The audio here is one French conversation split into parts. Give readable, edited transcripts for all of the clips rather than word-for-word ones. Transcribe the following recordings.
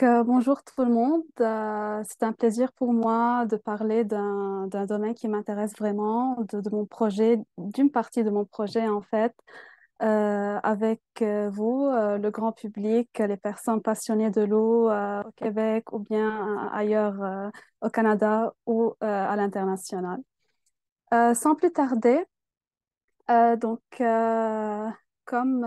Bonjour tout le monde. C'est un plaisir pour moi de parler d'un domaine qui m'intéresse vraiment, de mon projet, d'une partie de mon projet en fait, avec vous, le grand public, les personnes passionnées de l'eau au Québec ou bien ailleurs au Canada ou à l'international. Sans plus tarder, euh, donc, euh, comme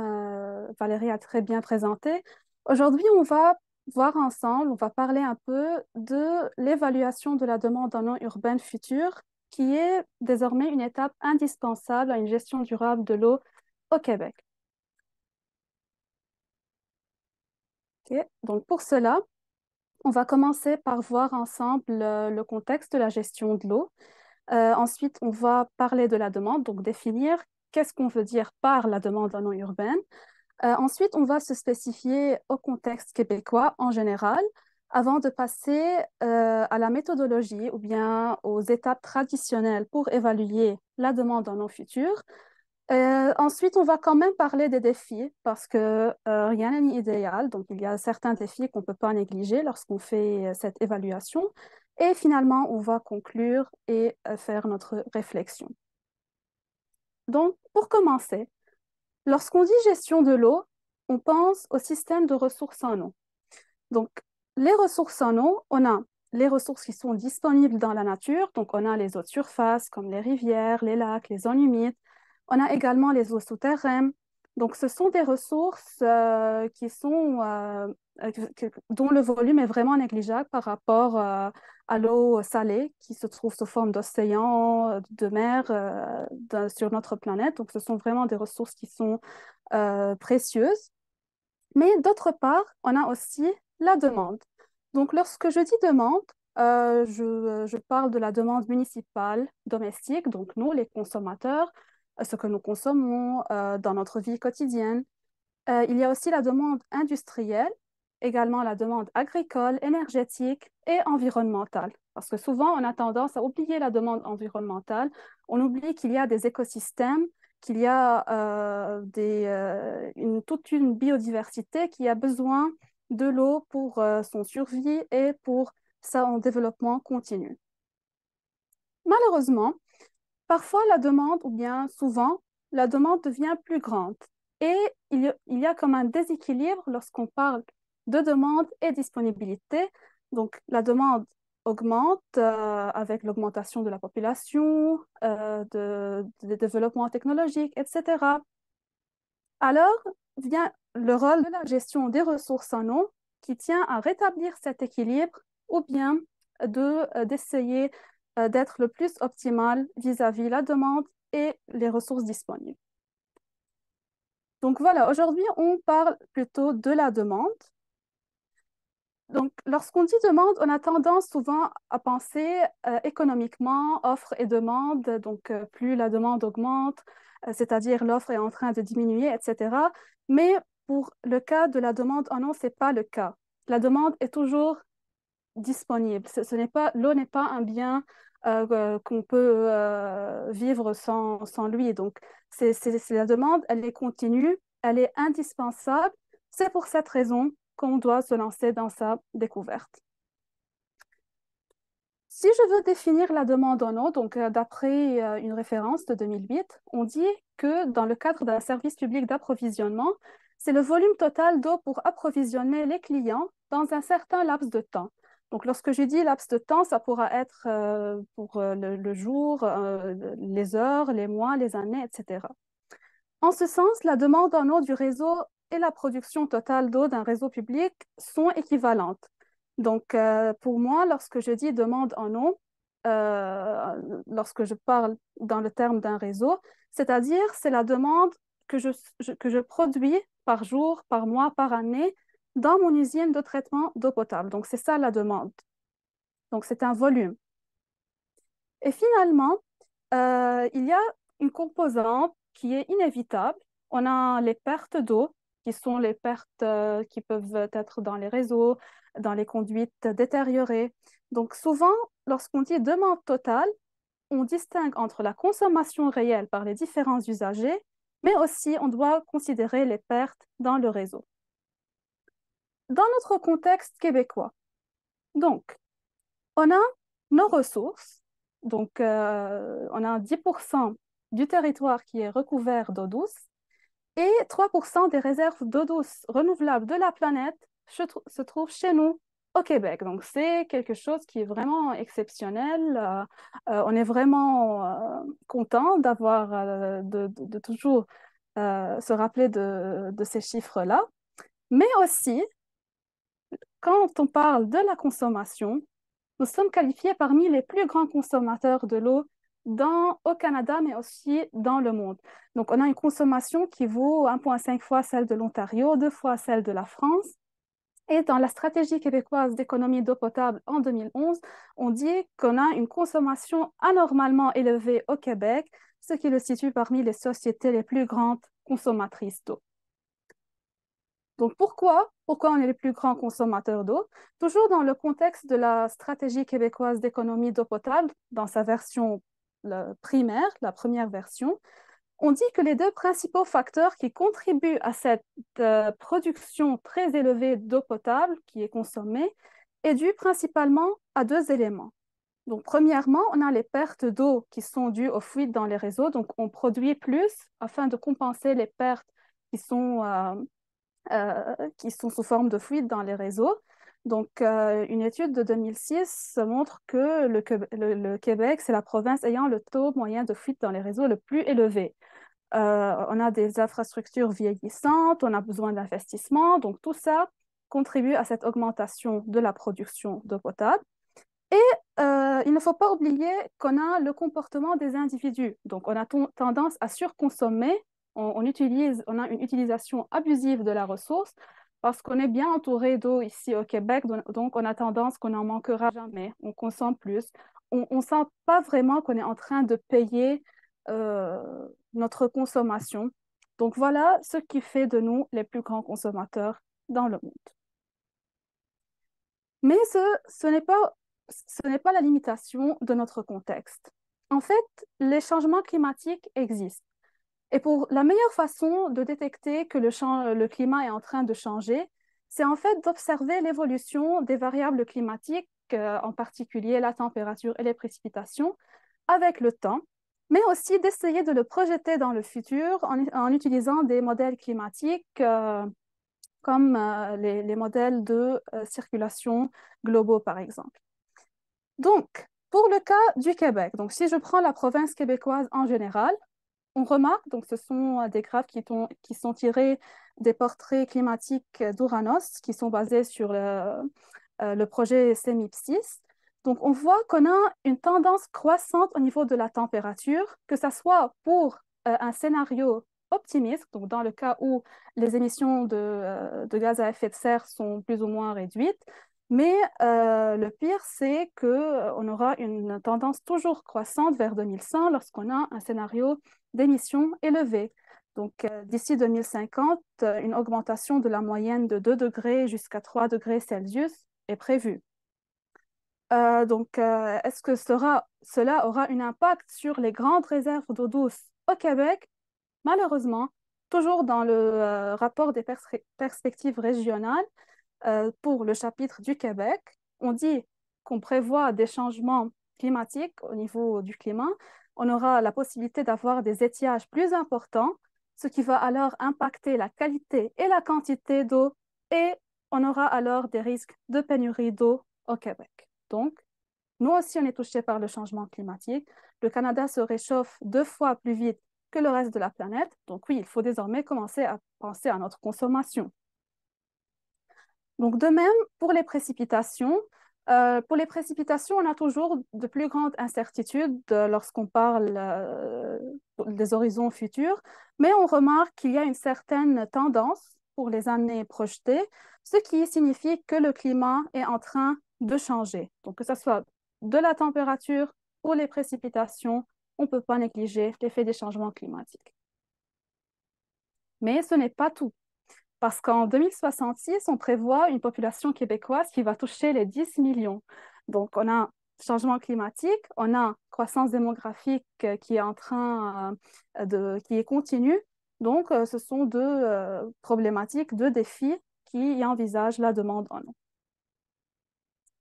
Valérie a très bien présenté, aujourd'hui, on va voir ensemble, on va parler un peu de l'évaluation de la demande en eau urbaine future, qui est désormais une étape indispensable à une gestion durable de l'eau au Québec. Ok. Donc, pour cela, on va commencer par voir ensemble le contexte de la gestion de l'eau. Ensuite, on va parler de la demande, donc définir qu'est-ce qu'on veut dire par la demande en eau urbaine. Ensuite, on va se spécifier au contexte québécois en général avant de passer à la méthodologie ou bien aux étapes traditionnelles pour évaluer la demande en eau future. Ensuite, on va quand même parler des défis parce que rien n'est idéal. Donc, il y a certains défis qu'on ne peut pas négliger lorsqu'on fait cette évaluation. Et finalement, on va conclure et faire notre réflexion. Donc, pour commencer, lorsqu'on dit gestion de l'eau, on pense au système de ressources en eau. Donc, les ressources en eau, on a les ressources qui sont disponibles dans la nature. Donc, on a les eaux de surface comme les rivières, les lacs, les zones humides. On a également les eaux souterraines. Donc, ce sont des ressources qui sont, dont le volume est vraiment négligeable par rapport à l'eau salée qui se trouve sous forme d'océan, de mer sur notre planète. Donc, ce sont vraiment des ressources qui sont précieuses. Mais d'autre part, on a aussi la demande. Donc, lorsque je dis demande, je parle de la demande municipale domestique, donc nous, les consommateurs, ce que nous consommons dans notre vie quotidienne. Il y a aussi la demande industrielle, également la demande agricole, énergétique et environnementale. Parce que souvent, on a tendance à oublier la demande environnementale. On oublie qu'il y a des écosystèmes, qu'il y a toute une biodiversité qui a besoin de l'eau pour son survie et pour son développement continu. Malheureusement, parfois la demande, ou bien souvent, la demande devient plus grande. Et il y a comme un déséquilibre lorsqu'on parle de demande et disponibilité. Donc, la demande augmente avec l'augmentation de la population, des développements technologiques, etc. Alors vient le rôle de la gestion des ressources en eau qui tient à rétablir cet équilibre ou bien d'essayer d'être le plus optimal vis-à-vis la demande et les ressources disponibles. Donc voilà, aujourd'hui, on parle plutôt de la demande. Donc, lorsqu'on dit demande, on a tendance souvent à penser économiquement, offre et demande. Donc, plus la demande augmente, c'est-à-dire l'offre est en train de diminuer, etc. Mais pour le cas de la demande en eau, ce n'est pas le cas. La demande est toujours disponible. Ce n'est pas, l'eau n'est pas un bien qu'on peut vivre sans lui. Donc, c'est la demande, elle est continue, elle est indispensable. C'est pour cette raison qu'on doit se lancer dans sa découverte. Si je veux définir la demande en eau, donc d'après une référence de 2008, on dit que dans le cadre d'un service public d'approvisionnement, c'est le volume total d'eau pour approvisionner les clients dans un certain laps de temps. Donc, lorsque je dis laps de temps, ça pourra être pour le jour, les heures, les mois, les années, etc. En ce sens, la demande en eau du réseau et la production totale d'eau d'un réseau public sont équivalentes. Donc, pour moi, lorsque je dis demande en eau, lorsque je parle dans le terme d'un réseau, c'est-à-dire c'est la demande que je produis par jour, par mois, par année dans mon usine de traitement d'eau potable. Donc, c'est ça la demande. Donc, c'est un volume. Et finalement, il y a une composante qui est inévitable. On a les pertes d'eau, qui sont les pertes qui peuvent être dans les réseaux, dans les conduites détériorées. Donc souvent, lorsqu'on dit demande totale, on distingue entre la consommation réelle par les différents usagers, mais aussi on doit considérer les pertes dans le réseau. dans notre contexte québécois. Donc, on a nos ressources. Donc, on a 10% du territoire qui est recouvert d'eau douce et 3% des réserves d'eau douce renouvelable de la planète se trouvent chez nous au Québec. Donc, c'est quelque chose qui est vraiment exceptionnel. On est vraiment content d'avoir, de toujours se rappeler de ces chiffres-là. Mais aussi, quand on parle de la consommation, nous sommes qualifiés parmi les plus grands consommateurs de l'eau au Canada, mais aussi dans le monde. Donc, on a une consommation qui vaut 1,5 fois celle de l'Ontario, 2 fois celle de la France. Et dans la stratégie québécoise d'économie d'eau potable en 2011, on dit qu'on a une consommation anormalement élevée au Québec, ce qui le situe parmi les sociétés les plus grandes consommatrices d'eau. Donc pourquoi on est les plus grands consommateurs d'eau? Toujours dans le contexte de la stratégie québécoise d'économie d'eau potable, dans sa version primaire, la première version, on dit que les deux principaux facteurs qui contribuent à cette production très élevée d'eau potable qui est consommée est due principalement à deux éléments. Donc, premièrement, on a les pertes d'eau qui sont dues aux fuites dans les réseaux. Donc, on produit plus afin de compenser les pertes qui sont qui sont sous forme de fuites dans les réseaux. Donc, une étude de 2006 montre que le Québec, c'est la province ayant le taux moyen de fuite dans les réseaux le plus élevé. On a des infrastructures vieillissantes, on a besoin d'investissements, donc tout ça contribue à cette augmentation de la production d'eau potable. Et il ne faut pas oublier qu'on a le comportement des individus. Donc, on a tendance à surconsommer, on a une utilisation abusive de la ressource parce qu'on est bien entouré d'eau ici au Québec, donc on a tendance qu'on n'en manquera jamais, on consomme plus. On ne sent pas vraiment qu'on est en train de payer notre consommation. Donc, voilà ce qui fait de nous les plus grands consommateurs dans le monde. Mais ce n'est pas la limitation de notre contexte. En fait, les changements climatiques existent. Et pour la meilleure façon de détecter que le climat est en train de changer, c'est en fait d'observer l'évolution des variables climatiques, en particulier la température et les précipitations, avec le temps, mais aussi d'essayer de le projeter dans le futur en utilisant des modèles climatiques comme les modèles de circulation globaux, par exemple. Donc, pour le cas du Québec, donc si je prends la province québécoise en général, on remarque, donc ce sont des graphes qui sont tirés des portraits climatiques d'Uranos, qui sont basés sur le projet CEMIP6. Donc, on voit qu'on a une tendance croissante au niveau de la température, que ce soit pour un scénario optimiste, donc dans le cas où les émissions de gaz à effet de serre sont plus ou moins réduites, mais le pire, c'est qu'on aura une tendance toujours croissante vers 2100 lorsqu'on a un scénario d'émissions élevées. Donc, d'ici 2050, une augmentation de la moyenne de 2 degrés jusqu'à 3 degrés Celsius est prévue. Donc, est-ce que cela aura un impact sur les grandes réserves d'eau douce au Québec? Malheureusement, toujours dans le rapport des perspectives régionales pour le chapitre du Québec, on dit qu'on prévoit des changements climatiques au niveau du climat. On aura la possibilité d'avoir des étiages plus importants, ce qui va alors impacter la qualité et la quantité d'eau et on aura alors des risques de pénurie d'eau au Québec. Donc, nous aussi, on est touchés par le changement climatique. Le Canada se réchauffe 2 fois plus vite que le reste de la planète. Donc oui, il faut désormais commencer à penser à notre consommation. Donc de même, pour les précipitations, on a toujours de plus grandes incertitudes lorsqu'on parle des horizons futurs, mais on remarque qu'il y a une certaine tendance pour les années projetées, ce qui signifie que le climat est en train de changer. Donc que ce soit de la température ou les précipitations, on ne peut pas négliger l'effet des changements climatiques. Mais ce n'est pas tout. Parce qu'en 2066, on prévoit une population québécoise qui va toucher les 10 millions. Donc, on a changement climatique, on a croissance démographique qui est qui est continue. Donc, ce sont deux problématiques, deux défis qui y envisagent la demande en eau.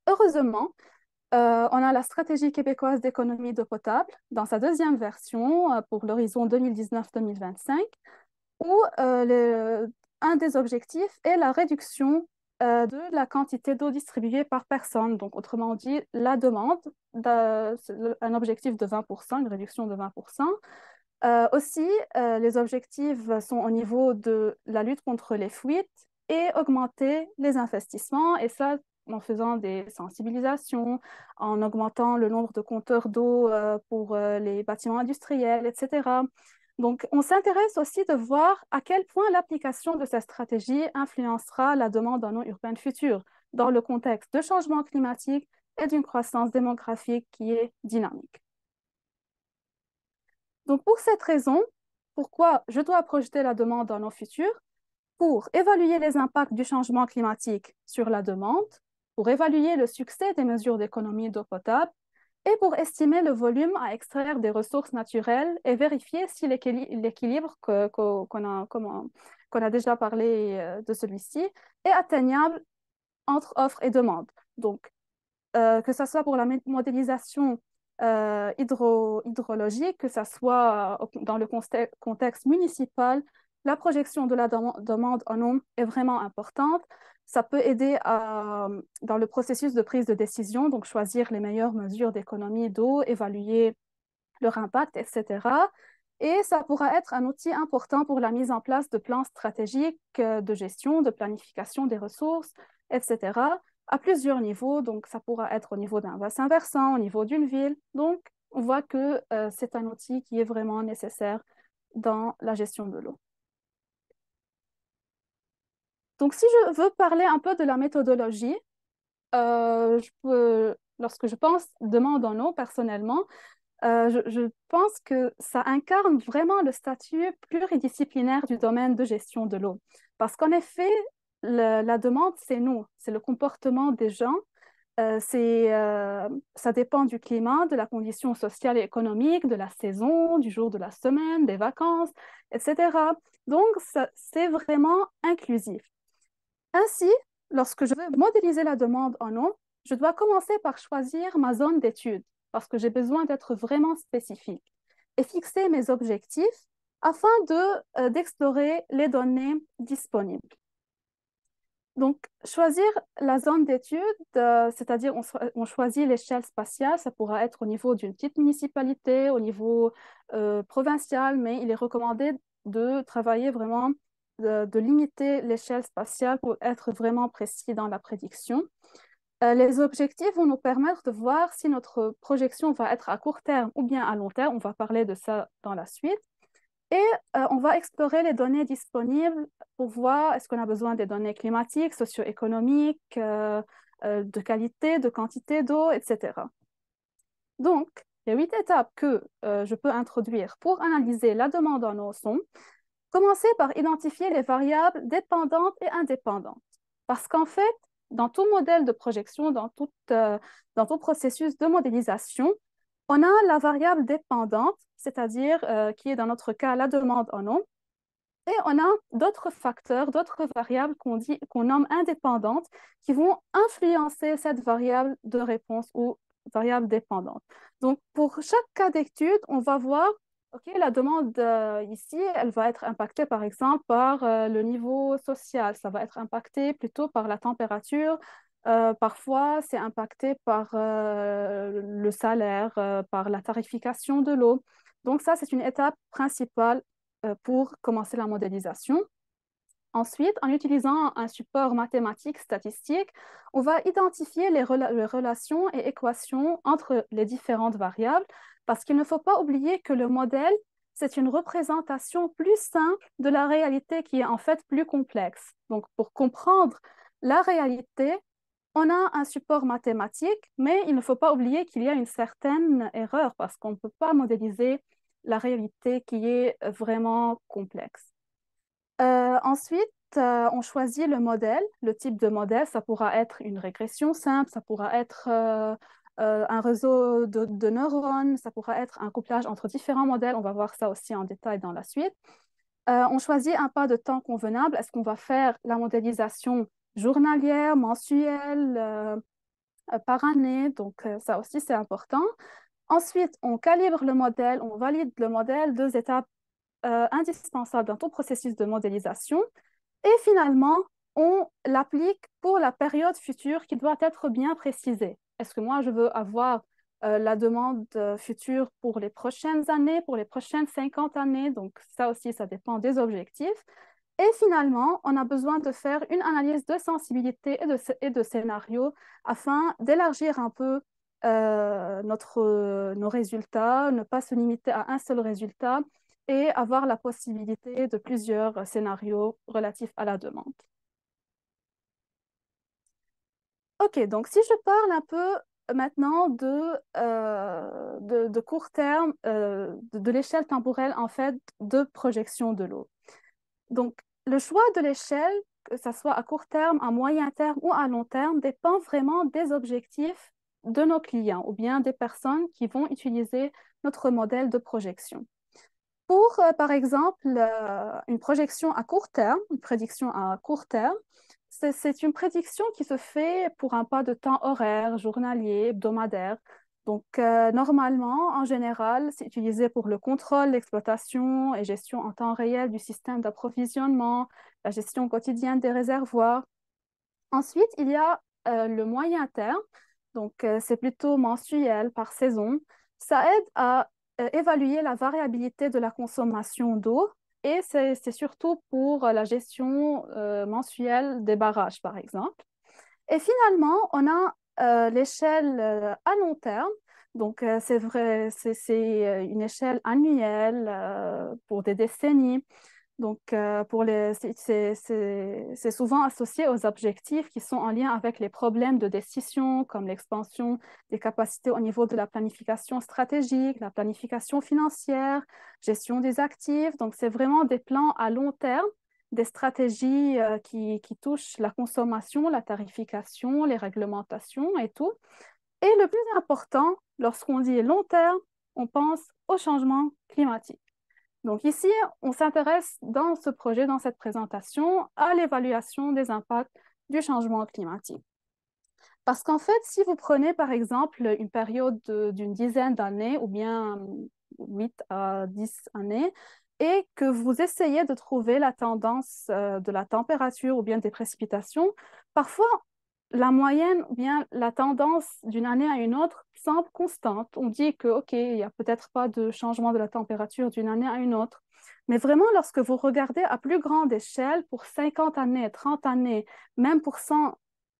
Heureusement, on a la stratégie québécoise d'économie d'eau potable dans sa deuxième version pour l'horizon 2019-2025, où un des objectifs est la réduction de la quantité d'eau distribuée par personne. Donc, autrement dit, la demande, un objectif de 20%, une réduction de 20%. Aussi, les objectifs sont au niveau de la lutte contre les fuites et augmenter les investissements, et ça en faisant des sensibilisations, en augmentant le nombre de compteurs d'eau pour les bâtiments industriels, etc. Donc, on s'intéresse aussi de voir à quel point l'application de cette stratégie influencera la demande en eau urbaine future dans le contexte de changement climatique et d'une croissance démographique qui est dynamique. Donc, pour cette raison, pourquoi je dois projeter la demande en eau future? Pour évaluer les impacts du changement climatique sur la demande, pour évaluer le succès des mesures d'économie d'eau potable et pour estimer le volume à extraire des ressources naturelles et vérifier si l'équilibre qu'on a déjà parlé de celui-ci est atteignable entre offre et demande. Donc, que ce soit pour la modélisation hydrologique, que ce soit dans le contexte municipal, la projection de la demande en eau est vraiment importante. Ça peut aider dans le processus de prise de décision, donc choisir les meilleures mesures d'économie d'eau, évaluer leur impact, etc. Et ça pourra être un outil important pour la mise en place de plans stratégiques de gestion, de planification des ressources, etc., à plusieurs niveaux. Donc, ça pourra être au niveau d'un bassin versant, au niveau d'une ville. Donc, on voit que c'est un outil qui est vraiment nécessaire dans la gestion de l'eau. Donc, si je veux parler un peu de la méthodologie, lorsque je pense demande en eau, personnellement, je pense que ça incarne vraiment le statut pluridisciplinaire du domaine de gestion de l'eau. Parce qu'en effet, la demande, c'est nous, c'est le comportement des gens, ça dépend du climat, de la condition sociale et économique, de la saison, du jour de la semaine, des vacances, etc. Donc, c'est vraiment inclusif. Ainsi, lorsque je veux modéliser la demande en eau, je dois commencer par choisir ma zone d'étude parce que j'ai besoin d'être vraiment spécifique et fixer mes objectifs afin d'explorer les données disponibles. Donc, choisir la zone d'étude, c'est-à-dire on choisit l'échelle spatiale, ça pourra être au niveau d'une petite municipalité, au niveau provincial, mais il est recommandé de travailler vraiment, de limiter l'échelle spatiale pour être vraiment précis dans la prédiction. Les objectifs vont nous permettre de voir si notre projection va être à court terme ou bien à long terme. On va parler de ça dans la suite. Et on va explorer les données disponibles pour voir est-ce qu'on a besoin des données climatiques, socio-économiques, de qualité, de quantité d'eau, etc. Donc, les 8 étapes que je peux introduire pour analyser la demande en eau sont: commencer par identifier les variables dépendantes et indépendantes. Parce qu'en fait, dans tout modèle de projection, dans tout processus de modélisation, on a la variable dépendante, c'est-à-dire qui est dans notre cas la demande en eau, et on a d'autres facteurs, d'autres variables qu'on nomme indépendantes, qui vont influencer cette variable de réponse ou variable dépendante. Donc, pour chaque cas d'étude, on va voir, OK, la demande ici, elle va être impactée par exemple par le niveau social, ça va être impacté plutôt par la température. Parfois, c'est impacté par le salaire, par la tarification de l'eau. Donc ça, c'est une étape principale pour commencer la modélisation. Ensuite, en utilisant un support mathématique statistique, on va identifier les relations et équations entre les différentes variables parce qu'il ne faut pas oublier que le modèle, c'est une représentation plus simple de la réalité qui est en fait plus complexe. Donc, pour comprendre la réalité, on a un support mathématique, mais il ne faut pas oublier qu'il y a une certaine erreur parce qu'on ne peut pas modéliser la réalité qui est vraiment complexe. Ensuite, on choisit le modèle, le type de modèle. Ça pourra être une régression simple, ça pourra être un réseau de neurones, ça pourra être un couplage entre différents modèles. On va voir ça aussi en détail dans la suite. On choisit un pas de temps convenable. Est-ce qu'on va faire la modélisation journalière, mensuelle, par année? Donc, ça aussi, c'est important. Ensuite, on calibre le modèle, on valide le modèle, deux étapes indispensables dans tout processus de modélisation. Et finalement, on l'applique pour la période future qui doit être bien précisée. Est-ce que moi, je veux avoir la demande future pour les prochaines années, pour les prochaines 50 années? Donc, ça aussi, ça dépend des objectifs. Et finalement, on a besoin de faire une analyse de sensibilité et de scénario afin d'élargir un peu nos résultats, ne pas se limiter à un seul résultat et avoir la possibilité de plusieurs scénarios relatifs à la demande. Ok, donc si je parle un peu maintenant de court terme, de l'échelle temporelle en fait de projection de l'eau. Donc, le choix de l'échelle, que ce soit à court terme, à moyen terme ou à long terme, dépend vraiment des objectifs de nos clients ou bien des personnes qui vont utiliser notre modèle de projection. Pour, par exemple, une projection à court terme, une prédiction à court terme, c'est une prédiction qui se fait pour un pas de temps horaire, journalier, hebdomadaire. Donc, normalement, en général, c'est utilisé pour le contrôle, l'exploitation et gestion en temps réel du système d'approvisionnement, la gestion quotidienne des réservoirs. Ensuite, il y a le moyen terme, donc c'est plutôt mensuel par saison. Ça aide à évaluer la variabilité de la consommation d'eau et c'est surtout pour la gestion mensuelle des barrages, par exemple. Et finalement, on a l'échelle à long terme. Donc, c'est vrai, c'est une échelle annuelle pour des décennies. Donc, c'est souvent associé aux objectifs qui sont en lien avec les problèmes de décision, comme l'expansion des capacités au niveau de la planification stratégique, la planification financière, gestion des actifs. Donc, c'est vraiment des plans à long terme, des stratégies qui touchent la consommation, la tarification, les réglementations et tout. Et le plus important, lorsqu'on dit long terme, on pense au changement climatique. Donc ici, on s'intéresse dans ce projet, dans cette présentation, à l'évaluation des impacts du changement climatique. Parce qu'en fait, si vous prenez par exemple une période d'une dizaine d'années ou bien 8 à 10 années et que vous essayez de trouver la tendance de la température ou bien des précipitations, parfois la moyenne ou bien la tendance d'une année à une autre semble constante. On dit que, OK, il n'y a peut-être pas de changement de la température d'une année à une autre. Mais vraiment, lorsque vous regardez à plus grande échelle, pour 50 années, 30 années, même pour 100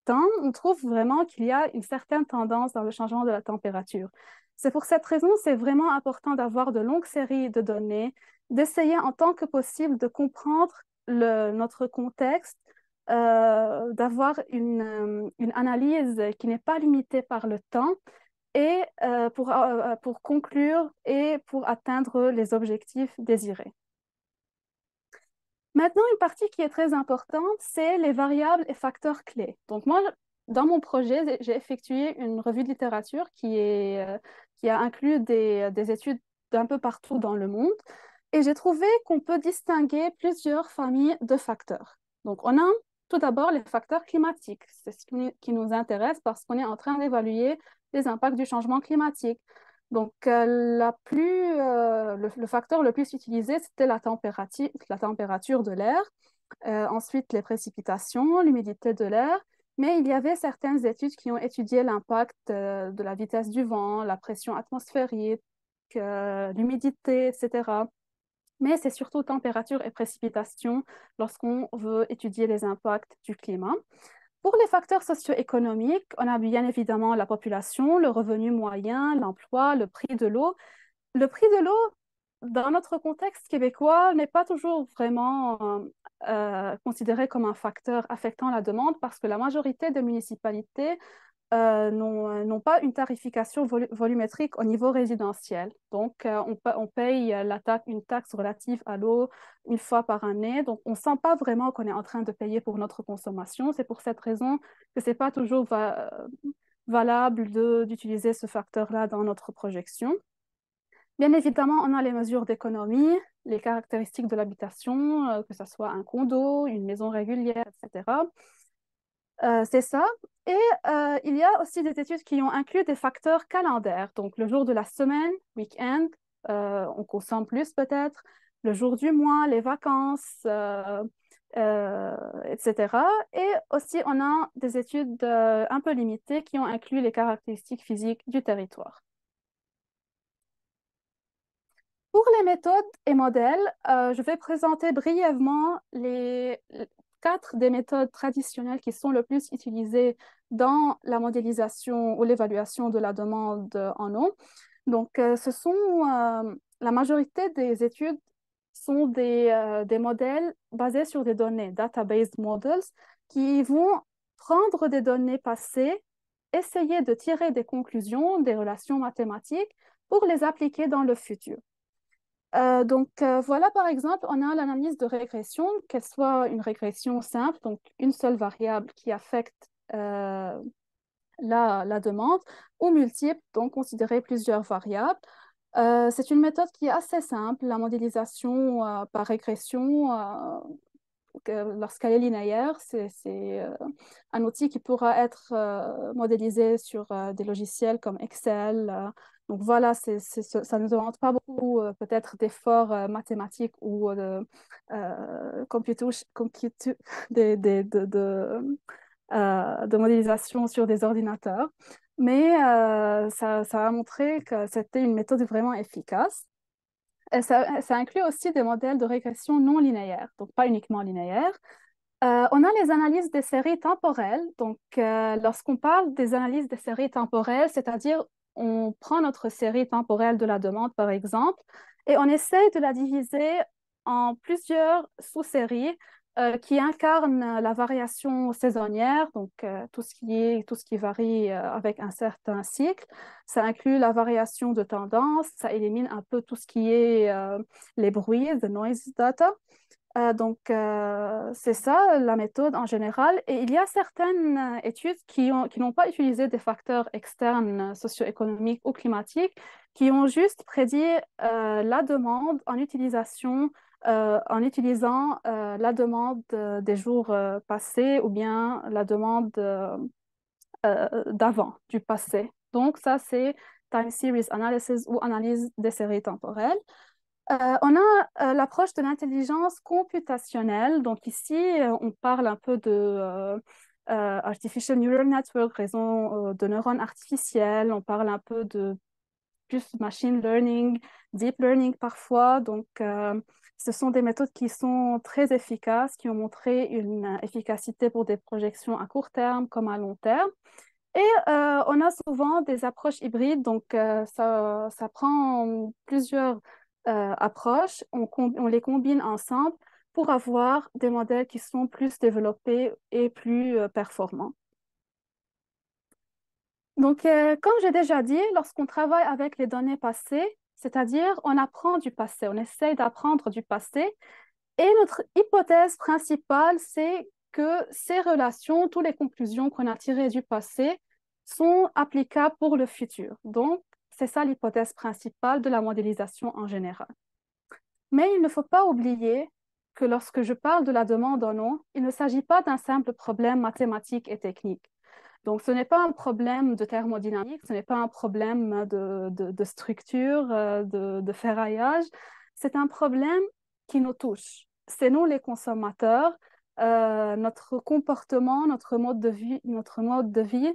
ans, on trouve vraiment qu'il y a une certaine tendance dans le changement de la température. C'est pour cette raison, c'est vraiment important d'avoir de longues séries de données, d'essayer en tant que possible de comprendre notre contexte, d'avoir une analyse qui n'est pas limitée par le temps et pour conclure et pour atteindre les objectifs désirés. Maintenant, une partie qui est très importante, c'est les variables et facteurs clés. Donc moi, dans mon projet, j'ai effectué une revue de littérature qui a inclus des études d'un peu partout dans le monde et j'ai trouvé qu'on peut distinguer plusieurs familles de facteurs. Donc on a tout d'abord les facteurs climatiques. C'est ce qui nous intéresse parce qu'on est en train d'évaluer les impacts du changement climatique. Donc, le facteur le plus utilisé, c'était la température de l'air. Ensuite, les précipitations, l'humidité de l'air. Mais il y avait certaines études qui ont étudié l'impact de la vitesse du vent, la pression atmosphérique, l'humidité, etc. Mais c'est surtout température et précipitation lorsqu'on veut étudier les impacts du climat. Pour les facteurs socio-économiques, on a bien évidemment la population, le revenu moyen, l'emploi, le prix de l'eau. Le prix de l'eau, dans notre contexte québécois, n'est pas toujours vraiment considéré comme un facteur affectant la demande parce que la majorité des municipalités n'ont pas une tarification volumétrique au niveau résidentiel. Donc, on paye une taxe relative à l'eau une fois par année. Donc, on ne sent pas vraiment qu'on est en train de payer pour notre consommation. C'est pour cette raison que ce n'est pas toujours valable d'utiliser ce facteur-là dans notre projection. Bien évidemment, on a les mesures d'économie, les caractéristiques de l'habitation, que ce soit un condo, une maison régulière, etc. C'est ça. Et il y a aussi des études qui ont inclus des facteurs calendaires. Donc, le jour de la semaine, week-end, on consomme plus peut-être, le jour du mois, les vacances, etc. Et aussi, on a des études un peu limitées qui ont inclus les caractéristiques physiques du territoire. Pour les méthodes et modèles, je vais présenter brièvement les quatre des méthodes traditionnelles qui sont le plus utilisées dans la modélisation ou l'évaluation de la demande en eau. Donc, la majorité des études sont des modèles basés sur des données, data-based models, qui vont prendre des données passées, essayer de tirer des conclusions, des relations mathématiques pour les appliquer dans le futur. Voilà, par exemple, on a l'analyse de régression, qu'elle soit une régression simple, donc une seule variable qui affecte la demande, ou multiple, donc considérer plusieurs variables. C'est une méthode qui est assez simple, la modélisation par régression. Lorsqu'elle est linéaire, c'est un outil qui pourra être modélisé sur des logiciels comme Excel. Donc voilà, ça ne demande pas beaucoup peut-être d'efforts mathématiques ou de modélisation sur des ordinateurs. Mais ça a montré que c'était une méthode vraiment efficace. Et ça inclut aussi des modèles de régression non linéaires, donc pas uniquement linéaires. On a les analyses des séries temporelles. Donc, lorsqu'on parle des analyses des séries temporelles, c'est-à-dire on prend notre série temporelle de la demande, par exemple, et on essaye de la diviser en plusieurs sous-séries qui incarnent la variation saisonnière, donc tout ce qui varie avec un certain cycle. Ça inclut la variation de tendance, ça élimine un peu tout ce qui est les bruits, the noise data. C'est ça la méthode en général. Et il y a certaines études qui n'ont pas utilisé des facteurs externes socio-économiques ou climatiques, qui ont juste prédit la demande en utilisant la demande des jours passés ou bien la demande d'avant, du passé. Donc, ça, c'est time series analysis ou analyse des séries temporelles. On a l'approche de l'intelligence computationnelle. Donc ici, on parle un peu de artificial neural network, réseau de neurones artificiels. On parle un peu de plus machine learning, deep learning parfois. Ce sont des méthodes qui sont très efficaces, qui ont montré une efficacité pour des projections à court terme comme à long terme. Et on a souvent des approches hybrides, ça prend plusieurs approches, on les combine ensemble pour avoir des modèles qui sont plus développés et plus performants. Comme j'ai déjà dit, lorsqu'on travaille avec les données passées, c'est-à-dire on apprend du passé, on essaye d'apprendre du passé, et notre hypothèse principale, c'est que ces relations, toutes les conclusions qu'on a tirées du passé, sont applicables pour le futur. Donc, c'est ça l'hypothèse principale de la modélisation en général. Mais il ne faut pas oublier que lorsque je parle de la demande en eau, il ne s'agit pas d'un simple problème mathématique et technique. Donc, ce n'est pas un problème de thermodynamique, ce n'est pas un problème de structure, de ferraillage. C'est un problème qui nous touche. C'est nous les consommateurs, notre comportement, notre mode de vie,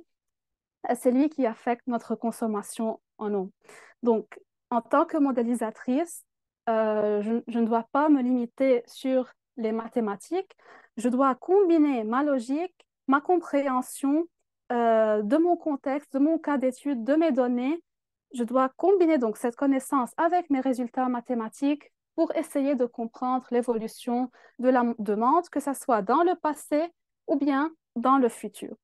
c'est lui qui affecte notre consommation en eau. Donc, en tant que modélisatrice, je ne dois pas me limiter sur les mathématiques. Je dois combiner ma logique, ma compréhension de mon contexte, de mon cas d'étude, de mes données. Je dois combiner donc cette connaissance avec mes résultats mathématiques pour essayer de comprendre l'évolution de la demande, que ce soit dans le passé ou bien dans le futur.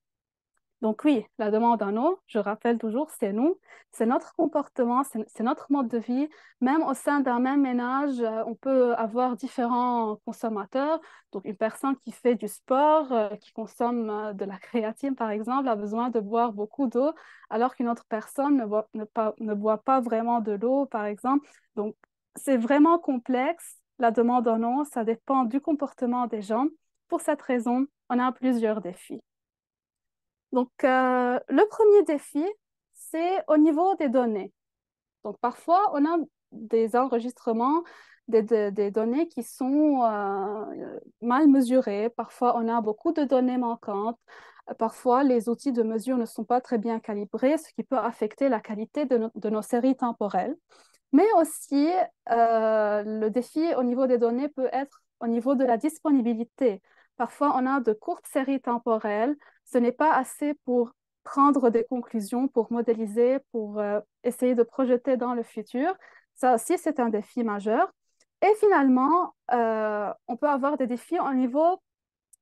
Donc oui, la demande en eau, je rappelle toujours, c'est nous, c'est notre comportement, c'est notre mode de vie. Même au sein d'un même ménage, on peut avoir différents consommateurs. Donc une personne qui fait du sport, qui consomme de la créatine, par exemple, a besoin de boire beaucoup d'eau, alors qu'une autre personne ne boit pas vraiment de l'eau, par exemple. Donc c'est vraiment complexe, la demande en eau, ça dépend du comportement des gens. Pour cette raison, on a plusieurs défis. Donc, le premier défi, c'est au niveau des données. Donc, parfois, on a des enregistrements des données qui sont mal mesurées. Parfois, on a beaucoup de données manquantes. Parfois, les outils de mesure ne sont pas très bien calibrés, ce qui peut affecter la qualité de nos séries temporelles. Mais aussi, le défi au niveau des données peut être au niveau de la disponibilité. Parfois, on a de courtes séries temporelles. Ce n'est pas assez pour prendre des conclusions, pour modéliser, pour essayer de projeter dans le futur. Ça aussi, c'est un défi majeur. Et finalement, on peut avoir des défis au niveau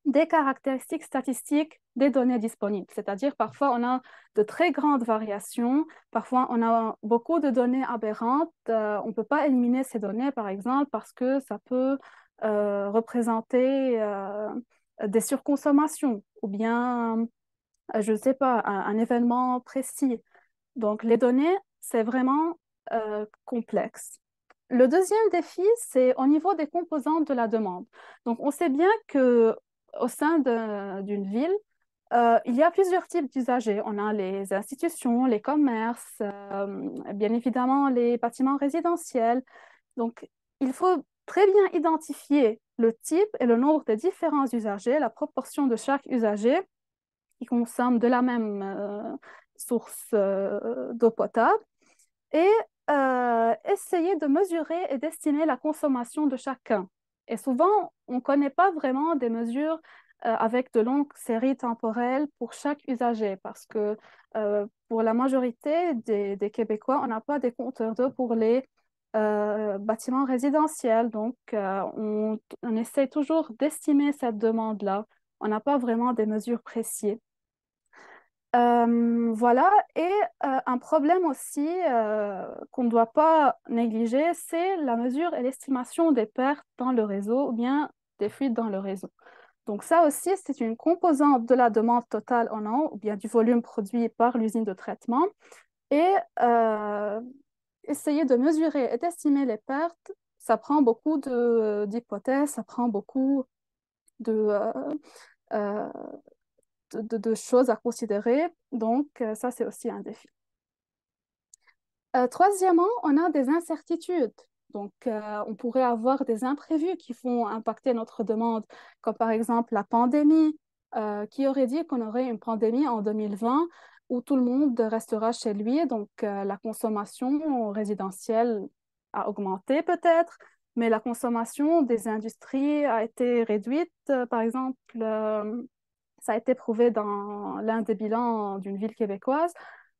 des caractéristiques statistiques des données disponibles. C'est-à-dire, parfois, on a de très grandes variations, parfois, on a beaucoup de données aberrantes. On ne peut pas éliminer ces données, par exemple, parce que ça peut représenter des surconsommations ou bien, je ne sais pas, un événement précis. Donc, les données, c'est vraiment complexe. Le deuxième défi, c'est au niveau des composantes de la demande. Donc, on sait bien que au sein d'une ville, il y a plusieurs types d'usagers. On a les institutions, les commerces, bien évidemment les bâtiments résidentiels. Donc, il faut très bien identifier le type et le nombre des différents usagers, la proportion de chaque usager qui consomme de la même source d'eau potable et essayer de mesurer et d'estimer la consommation de chacun. Et souvent, on ne connaît pas vraiment des mesures avec de longues séries temporelles pour chaque usager parce que pour la majorité des Québécois, on n'a pas des compteurs d'eau pour les bâtiments résidentiels. Donc, on essaie toujours d'estimer cette demande-là. On n'a pas vraiment des mesures précises. Voilà, et un problème aussi qu'on ne doit pas négliger, c'est la mesure et l'estimation des pertes dans le réseau ou bien des fuites dans le réseau. Donc ça aussi, c'est une composante de la demande totale en eau ou bien du volume produit par l'usine de traitement. Et essayer de mesurer et d'estimer les pertes, ça prend beaucoup d'hypothèses, ça prend beaucoup de, euh, de choses à considérer. Donc, ça, c'est aussi un défi. Troisièmement, on a des incertitudes. Donc, on pourrait avoir des imprévus qui vont impacter notre demande, comme par exemple la pandémie. Qui aurait dit qu'on aurait une pandémie en 2020 où tout le monde restera chez lui, donc la consommation résidentielle a augmenté peut-être, mais la consommation des industries a été réduite. Par exemple, ça a été prouvé dans l'un des bilans d'une ville québécoise.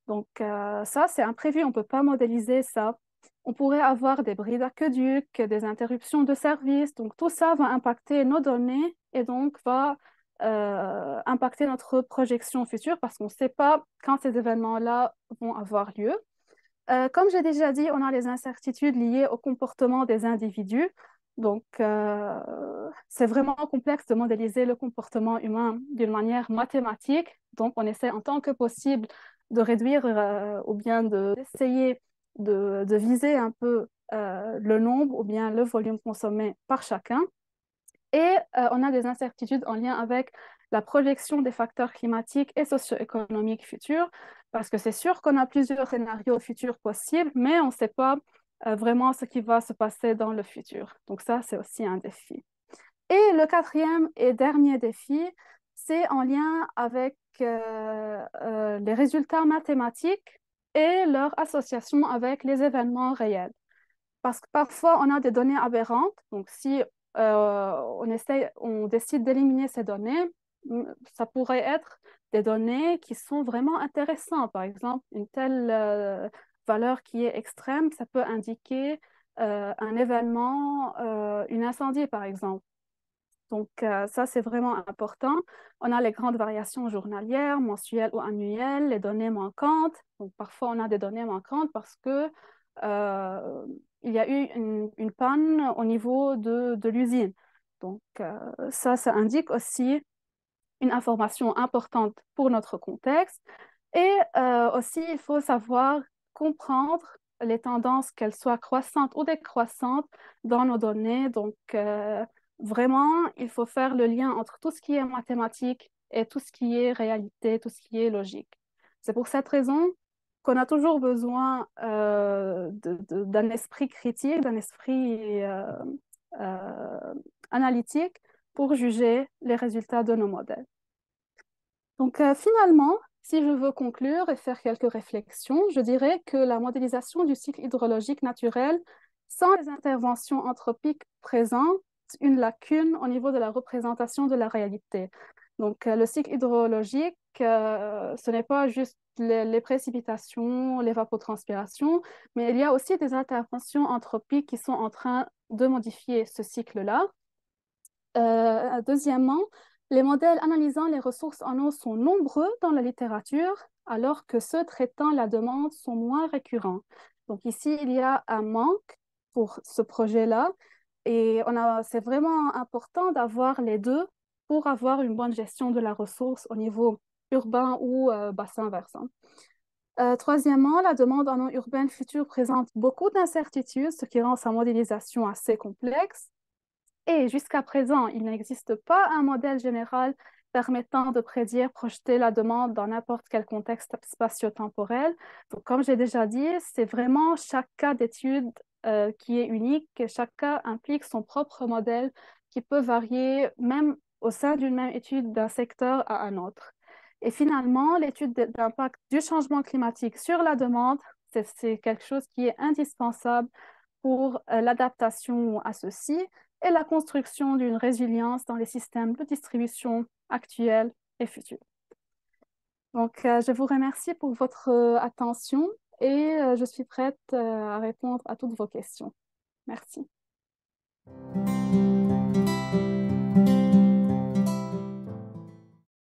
Donc, ça, c'est imprévu, on ne peut pas modéliser ça. On pourrait avoir des bris d'aqueduc, des interruptions de service. Donc, tout ça va impacter nos données et donc va impacter notre projection future parce qu'on ne sait pas quand ces événements-là vont avoir lieu. Comme j'ai déjà dit, on a les incertitudes liées au comportement des individus. Donc, c'est vraiment complexe de modéliser le comportement humain d'une manière mathématique. Donc, on essaie en tant que possible de réduire ou bien d'essayer de viser un peu le nombre ou bien le volume consommé par chacun. Et on a des incertitudes en lien avec la projection des facteurs climatiques et socio-économiques futurs, parce que c'est sûr qu'on a plusieurs scénarios futurs possibles, mais on ne sait pas vraiment ce qui va se passer dans le futur. Donc ça, c'est aussi un défi. Et le quatrième et dernier défi, c'est en lien avec les résultats mathématiques et leur association avec les événements réels. Parce que parfois, on a des données aberrantes. Donc, si on décide d'éliminer ces données, ça pourrait être des données qui sont vraiment intéressantes. Par exemple, une telle valeur qui est extrême, ça peut indiquer un événement, une incendie, par exemple. Donc, ça, c'est vraiment important. On a les grandes variations journalières, mensuelles ou annuelles, les données manquantes. Donc, parfois, on a des données manquantes parce que il y a eu une panne au niveau de l'usine. Donc, ça indique aussi une information importante pour notre contexte. Et aussi, il faut savoir comprendre les tendances, qu'elles soient croissantes ou décroissantes, dans nos données. Donc, vraiment, il faut faire le lien entre tout ce qui est mathématique et tout ce qui est réalité, tout ce qui est logique. C'est pour cette raison qu'on a toujours besoin d'un esprit critique, d'un esprit euh, analytique pour juger les résultats de nos modèles. Donc, finalement, si je veux conclure et faire quelques réflexions, je dirais que la modélisation du cycle hydrologique naturel, sans les interventions anthropiques, présente une lacune au niveau de la représentation de la réalité. Donc, le cycle hydrologique, ce n'est pas juste les précipitations, l'évapotranspiration, mais il y a aussi des interventions anthropiques qui sont en train de modifier ce cycle-là. Deuxièmement, les modèles analysant les ressources en eau sont nombreux dans la littérature, alors que ceux traitant la demande sont moins récurrents. Donc ici, il y a un manque pour ce projet-là et c'est vraiment important d'avoir les deux pour avoir une bonne gestion de la ressource au niveau urbain ou bassin versant. Troisièmement, la demande en eau urbaine future présente beaucoup d'incertitudes, ce qui rend sa modélisation assez complexe. Et jusqu'à présent, il n'existe pas un modèle général permettant de prédire, projeter la demande dans n'importe quel contexte spatio-temporel. Donc, comme j'ai déjà dit, c'est vraiment chaque cas d'étude qui est unique et chaque cas implique son propre modèle qui peut varier même au sein d'une même étude d'un secteur à un autre. Et finalement, l'étude d'impact du changement climatique sur la demande, c'est quelque chose qui est indispensable pour l'adaptation à ceci et la construction d'une résilience dans les systèmes de distribution actuels et futurs. Donc, je vous remercie pour votre attention et je suis prête à répondre à toutes vos questions. Merci.